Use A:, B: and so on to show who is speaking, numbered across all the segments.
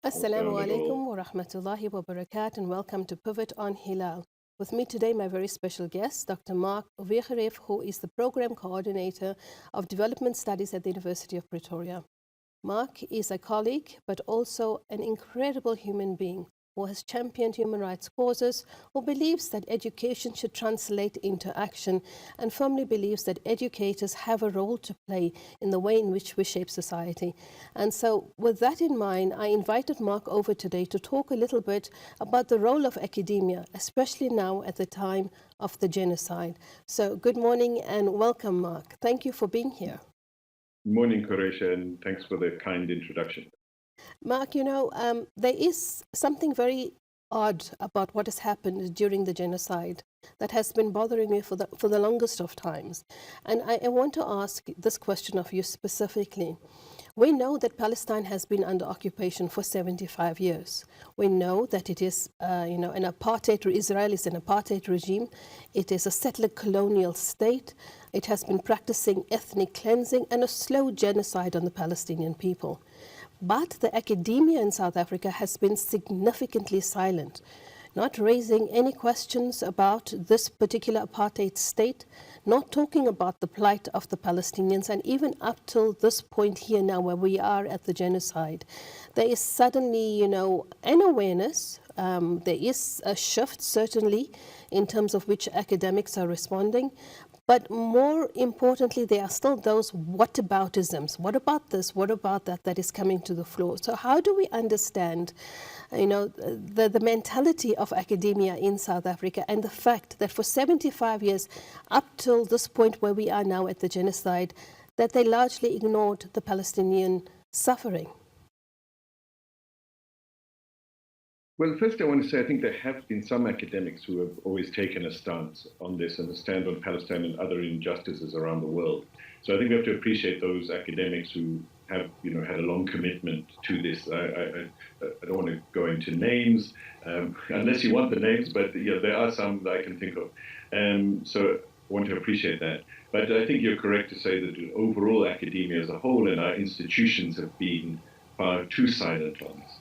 A: Assalamu alaikum wa rahmatullahi wa barakatuh, and welcome to Pivot on Hilaal. With me today, my very special guest, Dr. Marc Wegerif, who is the Program Coordinator of Development Studies at the University of Pretoria. Marc is a colleague, but also an incredible human being who has championed human rights causes, who believes that education should translate into action, and firmly believes that educators have a role to play in the way in which we shape society. And so with that in mind, I invited Marc over today to talk a little bit about the role of academia, especially now at the time of the genocide. So good morning and welcome, Marc. Thank you for being here.
B: Good morning, Qureisha, and thanks for the kind introduction.
A: Marc, there is something very odd about what has happened during the genocide that has been bothering me for the longest of times. And I want to ask this question of you specifically. We know that Palestine has been under occupation for 75 years. We know that it is, an apartheid, Israel is an apartheid regime. It is a settler colonial state. It has been practicing ethnic cleansing and a slow genocide on the Palestinian people. But the academia in South Africa has been significantly silent, not raising any questions about this particular apartheid state, not talking about the plight of the Palestinians, and even up till this point here now where we are at the genocide, there is suddenly, an awareness. There is a shift, certainly, in terms of which academics are responding. But more importantly, there are still those whataboutisms. What about this? What about that? That is coming to the floor. So how do we understand, the mentality of academia in South Africa and the fact that for 75 years, up till this point where we are now at the genocide, that they largely ignored the Palestinian suffering?
B: Well, first I want to say I think there have been some academics who have always taken a stance on this and a stand on Palestine and other injustices around the world. So I think we have to appreciate those academics who have, had a long commitment to this. I don't want to go into names, unless you want the names, but there are some that I can think of. So I want to appreciate that. But I think you're correct to say that overall academia as a whole and our institutions have been far too silent on this.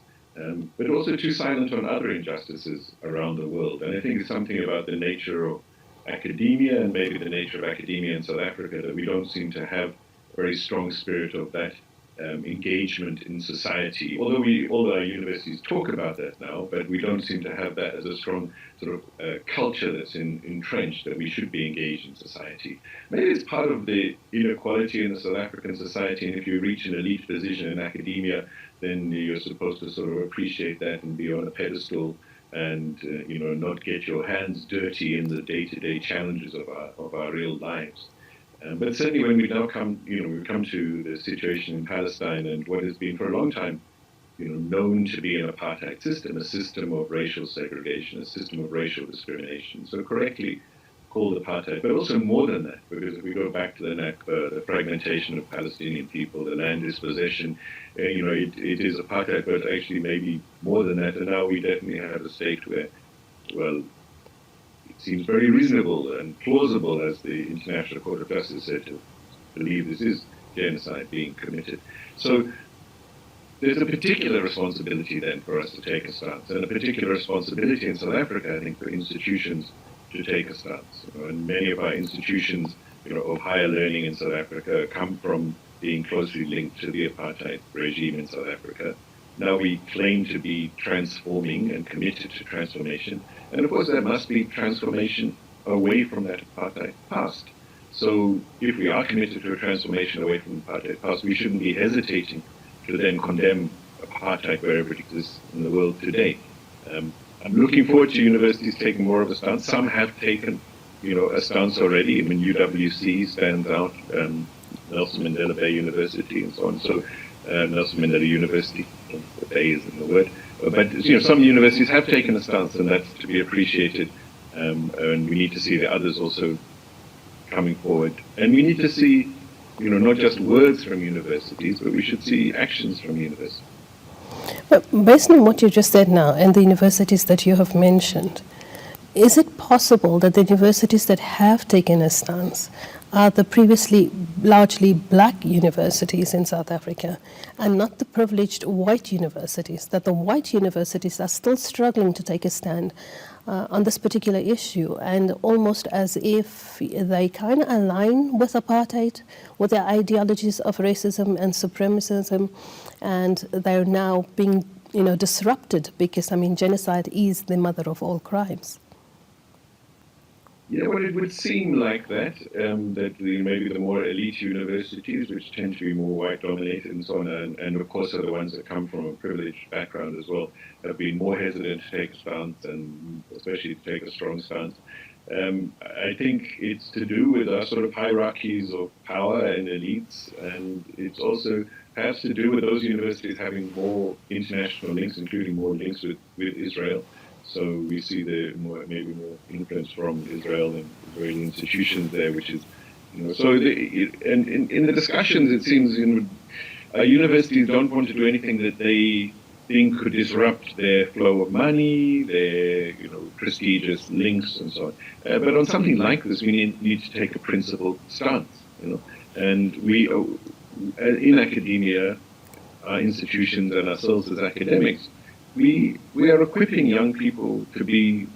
B: But also too silent on other injustices around the world. And I think it's something about the nature of academia and maybe the nature of academia in South Africa that we don't seem to have a very strong spirit of that engagement in society. Although our universities talk about that now, but we don't seem to have that as a strong sort of culture that's entrenched that we should be engaged in society. Maybe it's part of the inequality in the South African society, and if you reach an elite position in academia, then you're supposed to sort of appreciate that and be on a pedestal and not get your hands dirty in the day-to-day challenges of our real lives. But certainly when we now come to the situation in Palestine and what has been for a long time, known to be an apartheid system, a system of racial segregation, a system of racial discrimination, so correctly called apartheid, but also more than that, because if we go back to the Nakba, the fragmentation of Palestinian people, the land dispossession, it is apartheid, but actually maybe more than that. And now we definitely have a state where, well, it seems very reasonable and plausible, as the International Court of Justice said, to believe this is genocide being committed. So there's a particular responsibility then for us to take a stance, and a particular responsibility in South Africa, I think, for institutions to take a stance. And many of our institutions, of higher learning in South Africa come from being closely linked to the apartheid regime in South Africa. Now we claim to be transforming and committed to transformation. And of course, there must be transformation away from that apartheid past. So if we are committed to a transformation away from the apartheid past, we shouldn't be hesitating to then condemn apartheid wherever it exists in the world today. I'm looking forward to universities taking more of a stance. Some have taken, a stance already. I mean, UWC stands out, Nelson Mandela Bay University and so on. So Nelson Mandela University, the Bay is in the word. But some universities have taken a stance, and that's to be appreciated. And we need to see the others also coming forward. And we need to see, not just words from universities, but we should see actions from universities.
A: But based on what you just said now and the universities that you have mentioned, is it possible that the universities that have taken a stance are the previously largely black universities in South Africa and not the privileged white universities, that the white universities are still struggling to take a stand on this particular issue, and almost as if they kind of align with apartheid, with their ideologies of racism and supremacism, and they're now being disrupted because, genocide is the mother of all crimes.
B: Yeah, well, it would seem like that, that maybe the more elite universities, which tend to be more white-dominated and so on, and of course are the ones that come from a privileged background as well, have been more hesitant to take a stance, and especially to take a strong stance. I think it's to do with our sort of hierarchies of power and elites, and it's also has to do with those universities having more international links, including more links with Israel. So we see maybe more influence from Israel and Israeli institutions there, which is, and in the discussions, it seems universities don't want to do anything that they think could disrupt their flow of money, their prestigious links and so on. But on something like this, we need to take a principled stance, and we in academia, our institutions and ourselves as academics, we are equipping young people to be,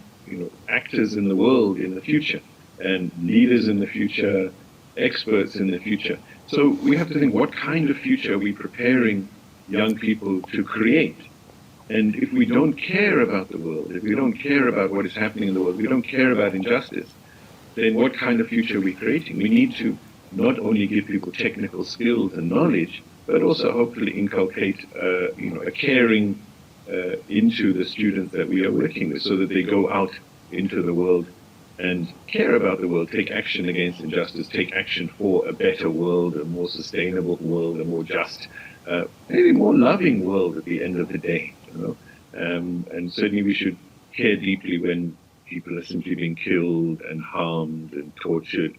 B: actors in the world in the future, and leaders in the future, experts in the future. So we have to think, what kind of future are we preparing young people to create? And if we don't care about the world, if we don't care about what is happening in the world, we don't care about injustice, then what kind of future are we creating? We need to not only give people technical skills and knowledge, but also hopefully inculcate, a caring into the students that we are working with, so that they go out into the world and care about the world, take action against injustice, take action for a better world, a more sustainable world, a more just, maybe more loving world at the end of the day. And certainly we should care deeply when people are simply being killed and harmed and tortured.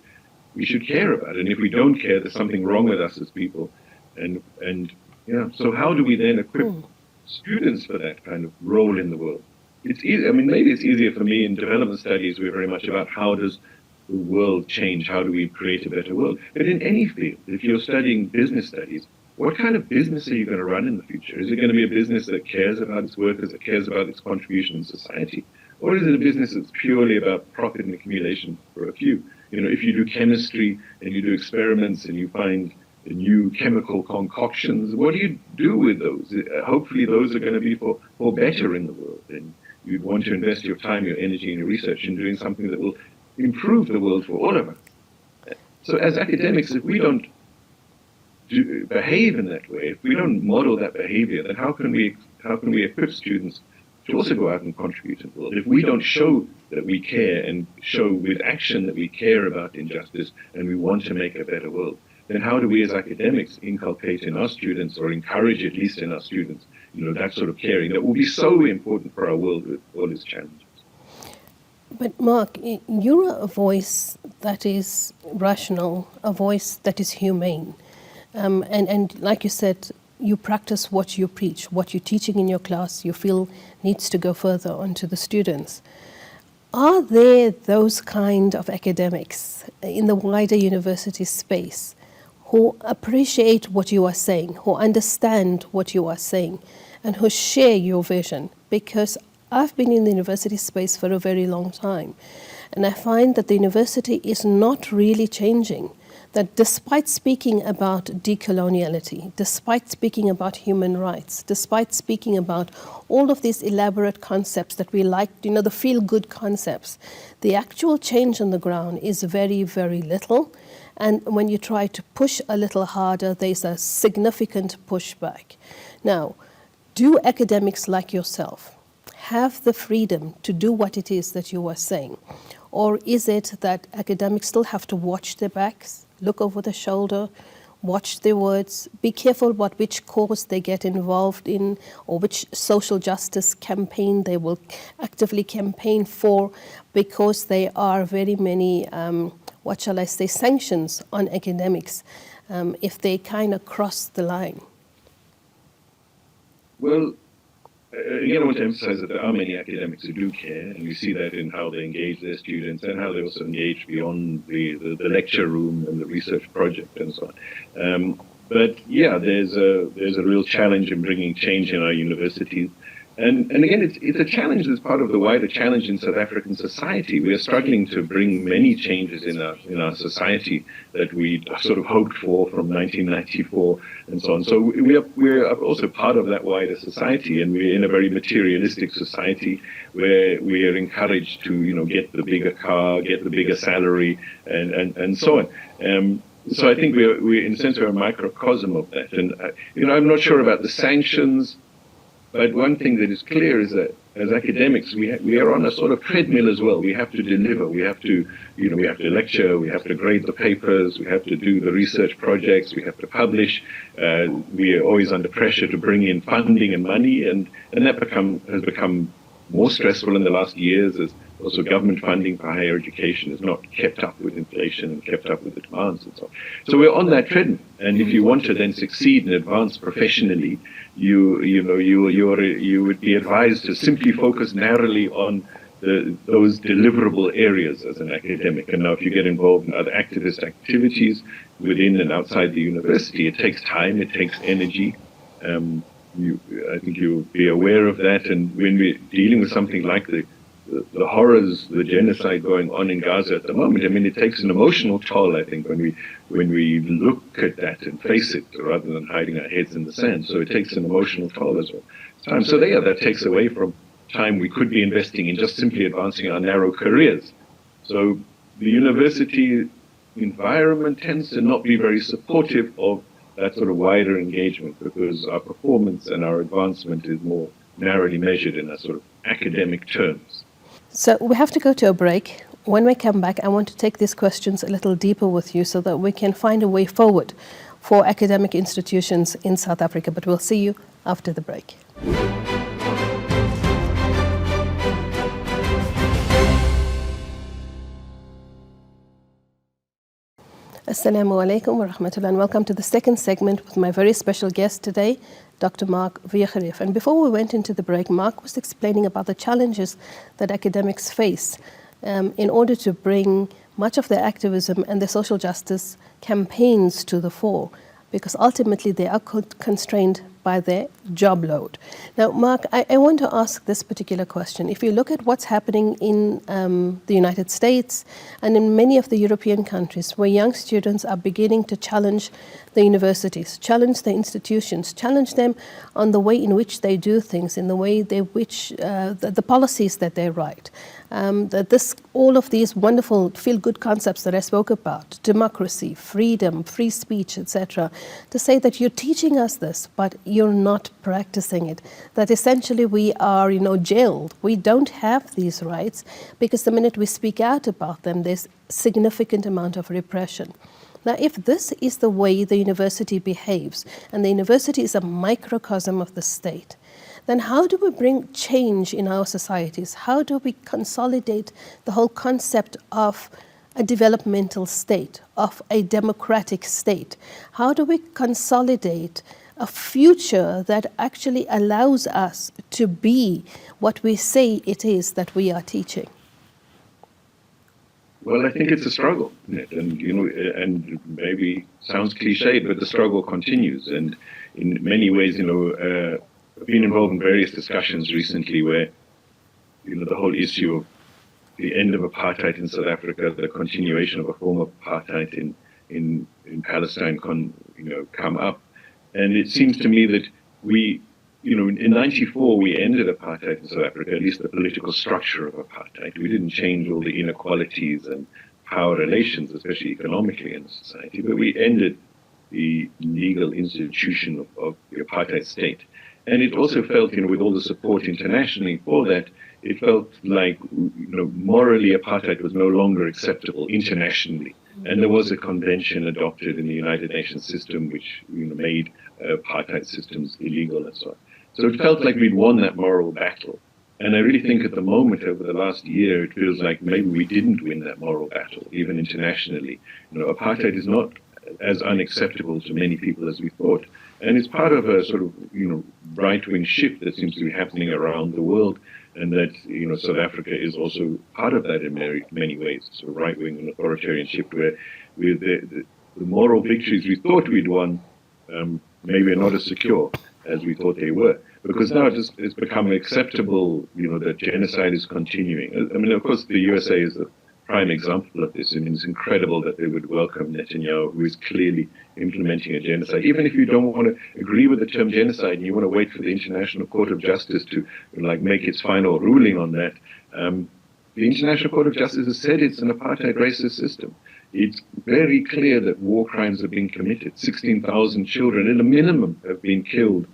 B: We should care about it. And if we don't care, there's something wrong with us as people. And so how do we then equip students for that kind of role in the world? It's easy. Maybe it's easier for me in development studies. We're very much about how does the world change? How do we create a better world? But in any field, if you're studying business studies, what kind of business are you going to run in the future? Is it going to be a business that cares about its workers, that cares about its contribution in society? Or is it a business that's purely about profit and accumulation for a few? If you do chemistry and you do experiments and you find new chemical concoctions, what do you do with those? Hopefully those are going to be for better in the world. And you'd want to invest your time, your energy, and your research in doing something that will improve the world for all of us. So as academics, if we don't behave in that way, if we don't model that behavior, then how can we equip students to also go out and contribute to the world? If we don't show that we care and show with action that we care about injustice and we want to make a better world, then how do we as academics inculcate in our students, or encourage at least in our students, that sort of caring that will be so important for our world with all its challenges?
A: But Marc, you're a voice that is rational, a voice that is humane. And like you said, you practice what you preach, what you're teaching in your class, you feel needs to go further onto the students. Are there those kind of academics in the wider university space who appreciate what you are saying, who understand what you are saying, and who share your vision? Because I've been in the university space for a very long time, and I find that the university is not really changing. That despite speaking about decoloniality, despite speaking about human rights, despite speaking about all of these elaborate concepts that we like, the feel-good concepts, the actual change on the ground is very, very little. And when you try to push a little harder, there's a significant pushback. Now, do academics like yourself have the freedom to do what it is that you are saying? Or is it that academics still have to watch their backs, look over the shoulder, watch their words, be careful about which cause they get involved in, or which social justice campaign they will actively campaign for, because there are very many, sanctions on academics if they kind of cross the line?
B: Well, again, I want to emphasize that there are many academics who do care, and we see that in how they engage their students and how they also engage beyond the lecture room and the research project and so on. But yeah, there's a real challenge in bringing change in our universities. And again, it's a challenge that's part of the wider challenge in South African society. We are struggling to bring many changes in our society that we sort of hoped for from 1994 and so on. So we're also part of that wider society, and we're in a very materialistic society where we are encouraged to get the bigger car, get the bigger salary, and so on. So I think we're in a sense we're a microcosm of that. And I'm not sure about the sanctions. But one thing that is clear is that as academics, we are on a sort of treadmill as well. We have to deliver. We have to, we have to lecture. We have to grade the papers. We have to do the research projects. We have to publish. We are always under pressure to bring in funding and money, and that has become more stressful in the last years as also government funding for higher education has not kept up with inflation and kept up with the demands and so on. So we're on that treadmill, and if you want to then succeed and advance professionally, you would be advised to simply focus narrowly on those deliverable areas as an academic. And now if you get involved in other activist activities within and outside the university, it takes time, it takes energy. I think you'll be aware of that. And when we're dealing with something like the horrors, the genocide going on in Gaza at the moment, I mean, it takes an emotional toll, I think, when we look at that and face it rather than hiding our heads in the sand. So it takes an emotional toll as well. So that takes away from time we could be investing in just simply advancing our narrow careers. So the university environment tends to not be very supportive of that sort of wider engagement, because our performance and our advancement is more narrowly measured in a sort of academic terms.
A: So we have to go to a break. When we come back, I want to take these questions a little deeper with you so that we can find a way forward for academic institutions in South Africa. But we'll see you after the break. Assalamu alaikum wa rahmatullah, and welcome to the second segment with my very special guest today, Dr. Marc Wegerif. And before we went into the break, Marc was explaining about the challenges that academics face in order to bring much of their activism and their social justice campaigns to the fore, because ultimately they are constrained by their job load. Now, Marc, I want to ask this particular question. If you look at what's happening in the United States and in many of the European countries, where young students are beginning to challenge the universities, challenge the institutions, challenge them on the way in which they do things, in the way the policies that they write, all of these wonderful feel-good concepts that I spoke about, democracy, freedom, free speech, etc., to say that you're teaching us this, but you're not practicing it, that essentially we are, jailed. We don't have these rights because the minute we speak out about them, there's significant amount of repression. Now, if this is the way the university behaves, and the university is a microcosm of the state, then how do we bring change in our societies? How do we consolidate the whole concept of a developmental state, of a democratic state? How do we consolidate a future that actually allows us to be what we say it is that we are teaching?
B: Well, I think it's a struggle, and and maybe sounds cliched, but the struggle continues. And in many ways, I've been involved in various discussions recently where, the whole issue of the end of apartheid in South Africa, the continuation of a form of apartheid in Palestine, come up. And it seems to me that in '94 we ended apartheid in South Africa, at least the political structure of apartheid. We didn't change all the inequalities and power relations, especially economically in the society, but we ended the legal institution of the apartheid state. And it also felt, with all the support internationally for that, it felt like, morally apartheid was no longer acceptable internationally. And there was a convention adopted in the United Nations system which made apartheid systems illegal and so on. So it felt like we'd won that moral battle. And I really think at the moment, over the last year, it feels like maybe we didn't win that moral battle, even internationally. Apartheid is not as unacceptable to many people as we thought. And it's part of a sort of, right-wing shift that seems to be happening around the world, and that, South Africa is also part of that in many ways. So right-wing and authoritarian shift where the moral victories we thought we'd won maybe are not as secure as we thought they were. Because now it's become acceptable, that genocide is continuing. I mean, of course, the USA is a prime example of this. I mean, it's incredible that they would welcome Netanyahu, who is clearly implementing a genocide. Even if you don't want to agree with the term genocide and you want to wait for the International Court of Justice to make its final ruling on that, the International Court of Justice has said it's an apartheid racist system. It's very clear that war crimes are being committed. 16,000 children, at a minimum, have been killed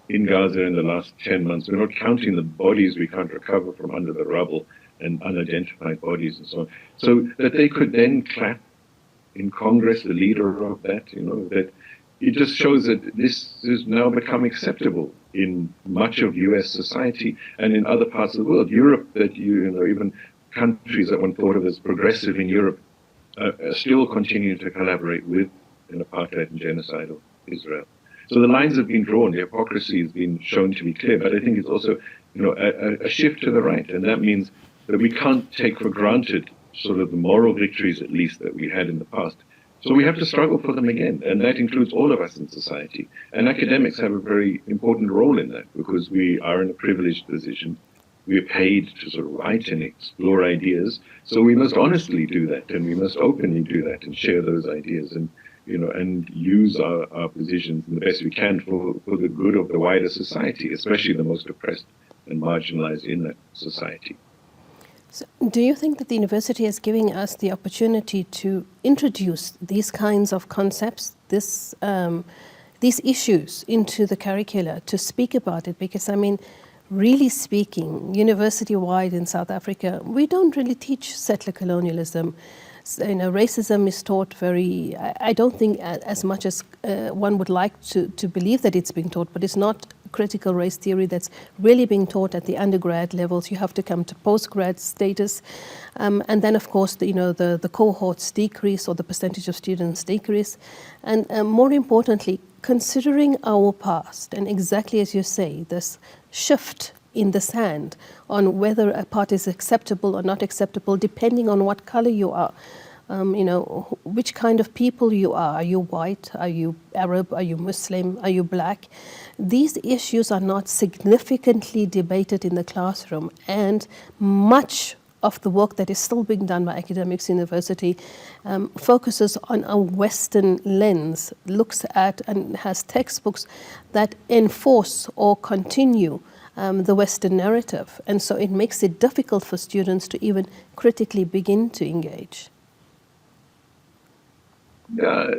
B: in Gaza in the last 10 months. We're not counting the bodies we can't recover from under the rubble and unidentified bodies and so on. So that they could then clap in Congress, the leader of that, that it just shows that this has now become acceptable in much of US society and in other parts of the world. Europe, that even countries that one thought of as progressive in Europe are still continuing to collaborate with an apartheid and genocidal Israel. So the lines have been drawn, the hypocrisy has been shown to be clear, but I think it's also, a shift to the right, and that means that we can't take for granted sort of the moral victories, at least, that we had in the past. So we have to struggle for them again, and that includes all of us in society. And academics have a very important role in that, because we are in a privileged position. We are paid to sort of write and explore ideas, so we must honestly do that, and we must openly do that and share those ideas, and and use our positions the best we can for the good of the wider society, especially the most oppressed and marginalized in that society.
A: So do you think that the university is giving us the opportunity to introduce these kinds of concepts, these issues into the curricula, to speak about it? Because, I mean, really speaking, university-wide in South Africa, we don't really teach settler colonialism. Racism is taught very, I don't think as much as one would like to believe that it's being taught, but it's not critical race theory that's really being taught at the undergrad levels. You have to come to postgrad status. And then, of course, the cohorts decrease, or the percentage of students decrease. And more importantly, considering our past, and exactly as you say, this shift in the sand on whether a part is acceptable or not acceptable, depending on what color you are, which kind of people you are. Are you white? Are you Arab? Are you Muslim? Are you black? These issues are not significantly debated in the classroom, and much of the work that is still being done by academics university focuses on a Western lens, looks at and has textbooks that enforce or continue the Western narrative. And so it makes it difficult for students to even critically begin to engage.
B: Yeah,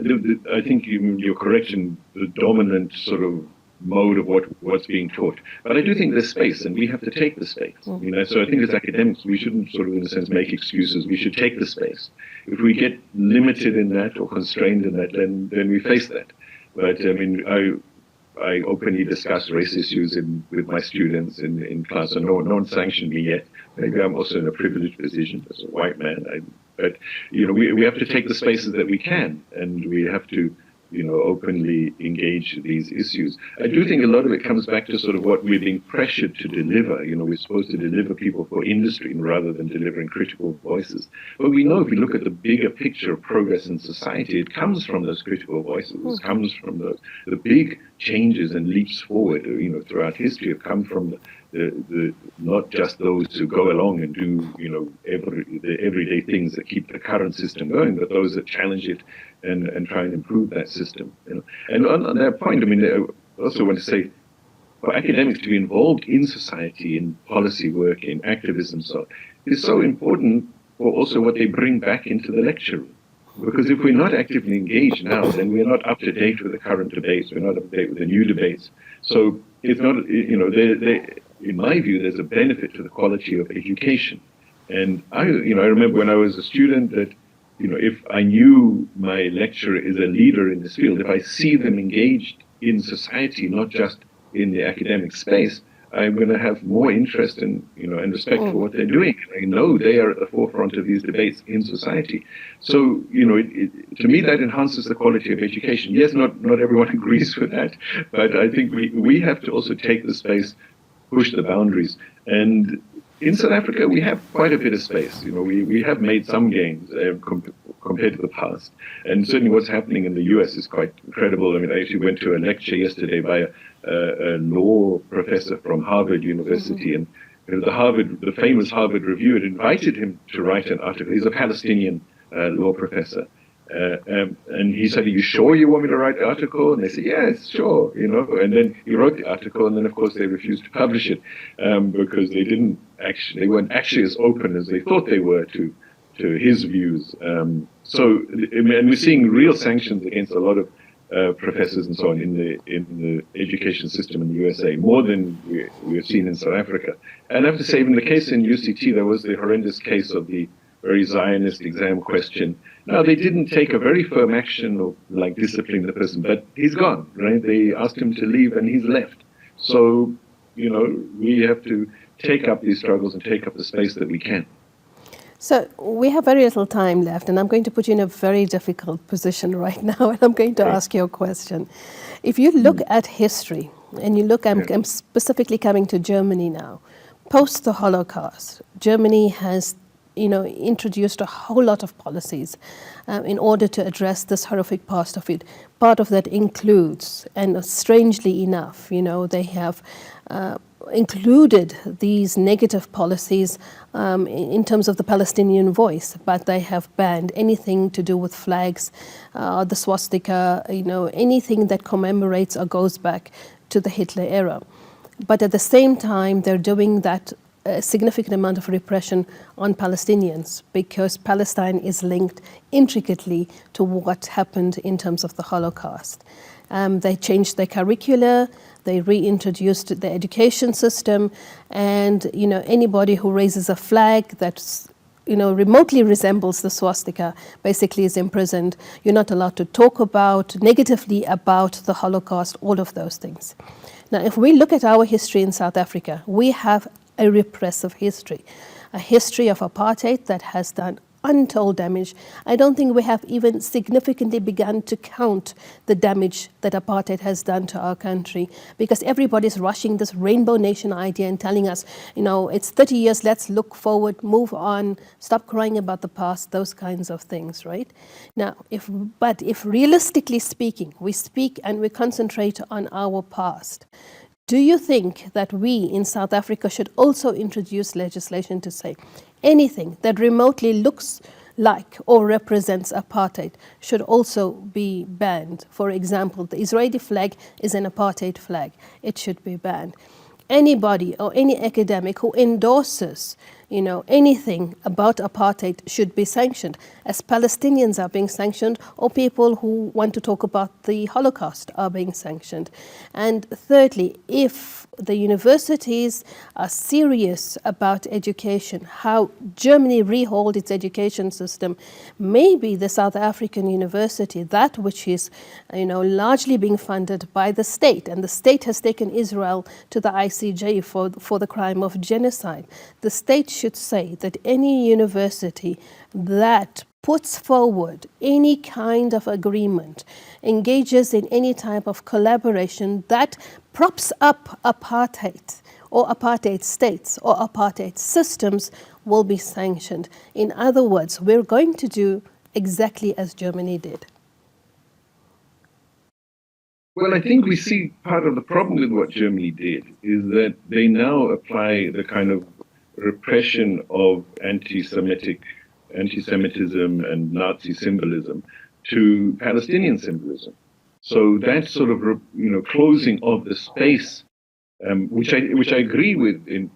B: I think you're correct in the dominant sort of mode of what's being taught. But I do think there's space, and we have to take the space. So I think as academics, we shouldn't sort of, in a sense, make excuses. We should take the space. If we get limited in that or constrained in that, then we face that. But I mean, I openly discuss race issues with my students in class, and no one sanctioned me yet. Maybe I'm also in a privileged position as a white man. But we have to take the spaces that we can, and we have to openly engage these issues. I do think a lot of it comes back to sort of what we're being pressured to deliver. We're supposed to deliver people for industry rather than delivering critical voices. But we know if we look at the bigger picture of progress in society, it comes from those critical voices. It comes from the big changes and leaps forward, throughout history have come from the not just those who go along and do, the everyday things that keep the current system going, but those that challenge it and try and improve that system. And on that point, I mean, I also want to say, for academics to be involved in society, in policy work, in activism, is so important for also what they bring back into the lecture room. Because if we're not actively engaged now, then we're not up to date with the current debates. We're not up to date with the new debates. So it's not, in my view, there's a benefit to the quality of education. And I remember when I was a student that, if I knew my lecturer is a leader in this field, if I see them engaged in society, not just in the academic space, I'm going to have more interest in, and respect for what they're doing. I know they are at the forefront of these debates in society. So, to me, that enhances the quality of education. Yes, not everyone agrees with that, but I think we have to also take the space, push the boundaries. And in South Africa, we have quite a bit of space. We have made some gains compared to the past. And certainly what's happening in the US is quite incredible. I mean, I actually went to a lecture yesterday by a law professor from Harvard University. And the famous Harvard Review had invited him to write an article. He's a Palestinian law professor. And he said, "Are you sure you want me to write the article?" And they said, "Yes, sure." And then he wrote the article, and then of course they refused to publish it because they weren't actually as open as they thought they were to his views. And we're seeing real sanctions against a lot of professors and so on in the education system in the USA, more than we've seen in South Africa. And I have to say, in the case in UCT, there was the horrendous case of the very Zionist exam question. Now, they didn't take a very firm action of like disciplining the person, but he's gone, right? They asked him to leave and he's left. So, we have to take up these struggles and take up the space that we can.
A: So we have very little time left, and I'm going to put you in a very difficult position right now, and I'm going to ask you a question. If you look at history, and you look, I'm specifically coming to Germany now, post the Holocaust, Germany has introduced a whole lot of policies in order to address this horrific part of it. Part of that includes, and strangely enough, they have included these negative policies in terms of the Palestinian voice, but they have banned anything to do with flags, the swastika, anything that commemorates or goes back to the Hitler era. But at the same time, they're doing that a significant amount of repression on Palestinians because Palestine is linked intricately to what happened in terms of the Holocaust. They changed their curricula, they reintroduced the education system, and anybody who raises a flag that's remotely resembles the swastika basically is imprisoned. You're not allowed to talk negatively about the Holocaust, all of those things. Now, if we look at our history in South Africa, we have a repressive history, a history of apartheid that has done untold damage. I don't think we have even significantly begun to count the damage that apartheid has done to our country, because everybody's rushing this rainbow nation idea and telling us, it's 30 years, let's look forward, move on, stop crying about the past, those kinds of things, right? Now, if realistically speaking, we speak and we concentrate on our past, do you think that we in South Africa should also introduce legislation to say anything that remotely looks like or represents apartheid should also be banned? For example, the Israeli flag is an apartheid flag. It should be banned. Anybody or any academic who endorses anything about apartheid should be sanctioned, as Palestinians are being sanctioned, or people who want to talk about the Holocaust are being sanctioned. And thirdly, if the universities are serious about education, how Germany rehauled its education system, maybe the South African university, that which is largely being funded by the state, and the state has taken Israel to the ICJ for the crime of genocide. The state should say that any university that puts forward any kind of agreement, engages in any type of collaboration that props up apartheid or apartheid states or apartheid systems will be sanctioned. In other words, we're going to do exactly as Germany did.
B: Well, I think we see part of the problem with what Germany did is that they now apply the kind of repression of anti-Semitism and Nazi symbolism to Palestinian symbolism. So that sort of closing of the space, which I agree with in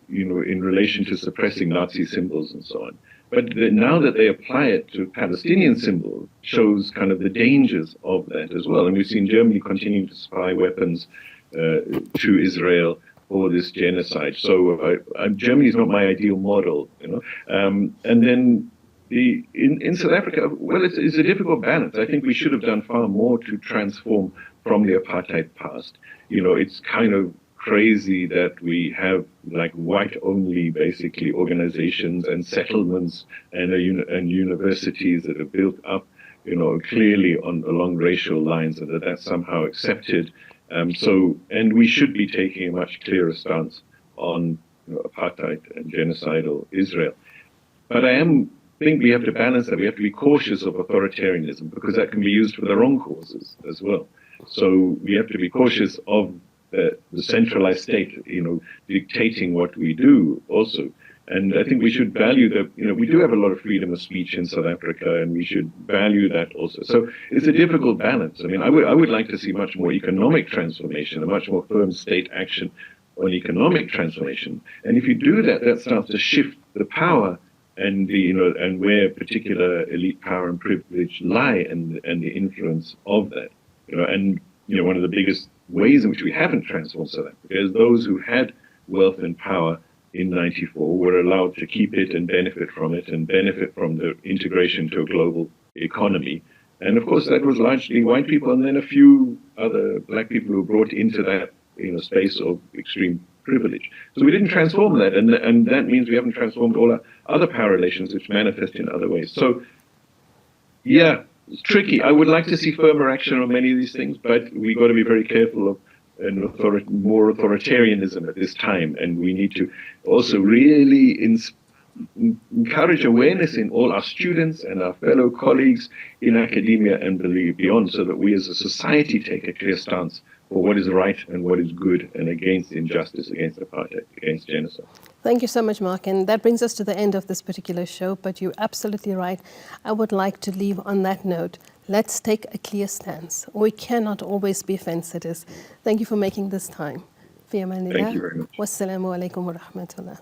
B: relation to suppressing Nazi symbols and so on. But now that they apply it to Palestinian symbols shows kind of the dangers of that as well. And we've seen Germany continuing to supply weapons to Israel for this genocide. So Germany is not my ideal model, And then in South Africa, well, it's a difficult balance. I think we should have done far more to transform from the apartheid past. It's kind of crazy that we have like white-only, basically, organizations and settlements and universities that are built up, clearly along racial lines, and that's somehow accepted. And we should be taking a much clearer stance on apartheid and genocidal Israel. But I think we have to balance that. We have to be cautious of authoritarianism because that can be used for the wrong causes as well. So we have to be cautious of the centralized state, dictating what we do also. And I think we should value that, we do have a lot of freedom of speech in South Africa, and we should value that also. So it's a difficult balance. I mean, I would like to see much more economic transformation, a much more firm state action on economic transformation. And if you do that, that starts to shift the power and and where particular elite power and privilege lie, and the influence of that. One of the biggest ways in which we haven't transformed South Africa is those who had wealth and power in '94 were allowed to keep it and benefit from it and benefit from the integration to a global economy. And of course, that was largely white people, and then a few other black people who were brought into that space of extreme privilege. So we didn't transform that, and that means we haven't transformed all our other power relations, which manifest in other ways. So, yeah, it's tricky. I would like to see firmer action on many of these things, but we got to be very careful of more authoritarianism at this time, and we need to also really encourage awareness in all our students and our fellow colleagues in academia and beyond, so that we as a society take a clear stance for what is right and what is good, and against injustice, against apartheid, against genocide.
A: Thank you so much, Marc. And that brings us to the end of this particular show, but you're absolutely right. I would like to leave on that note. Let's take a clear stance. We cannot always be fence-sitters. Thank you for making this time.
B: Thank you very much.
A: Wassalamu alaikum wa rahmatullah.